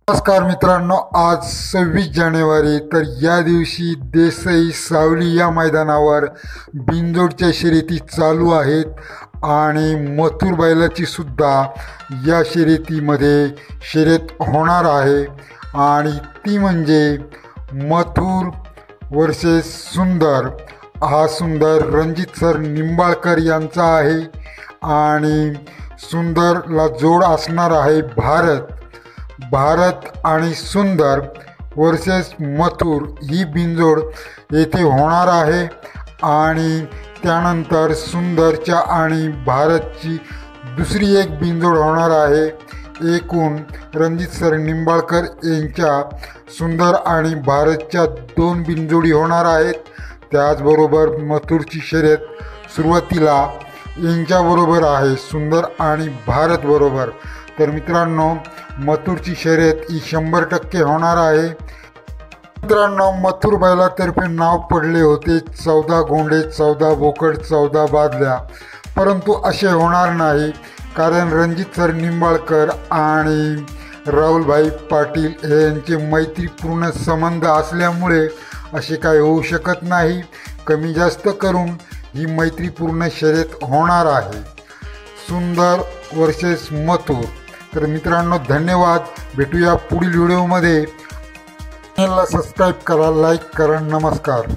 नमस्कार मित्रांनो, आज 26 जानेवारी तर या दिवशी देसाई सावली या मैदानावर बिनजोडच्या शर्यती चालू आहेत आणि मथुर बैलाची सुद्धा या शर्यतीमध्ये शर्यत होणार आहे आणि ती म्हणजे मथुर वर्सेस सुंदर। हा सुंदर रणजित सर निंबाळकर यांचा आहे आणि सुंदरला जोड असणार आहे भारत आणि सुंदर वर्सेस मथुर ही बिनजोड येथे होणार आहे आणि त्यानंतर सुंदरच्या आणि भारतची दुसरी एक बिनजोड होणार आहे। एकूण रणजित सर निंबाळकर यांच्या सुंदर आणि भारतच्या 2 बिनजोडी होणार आहेत। त्याचबरोबर मथुरची शर्यत सुरुवातीला यांच्याबरोबर आहे, सुंदर आणि भारत बरोबर। तर मित्रांनो, मथुरची शर्यत ही 100% होणार आहे। मित्रांनो, मथुर बैलातर्फे नाव पडले होते 14 गोंडे, 14 बोकड, 14 बादल्या, परंतु असे होणार नाही, कारण रणजित सर निंबाळकर आणि राहुलभाई पाटील यांचे मैत्रीपूर्ण संबंध असल्यामुळे असे काय होऊ शकत नाही। कमी जास्त करून ही मैत्रीपूर्ण शर्यत होणार आहे, सुंदर वर्सेस मथुर। तर मित्रांनो, धन्यवाद। भेटूया पुढील व्हिडिओमध्ये। चॅनलला सबस्क्राईब करा, लाईक करा। नमस्कार।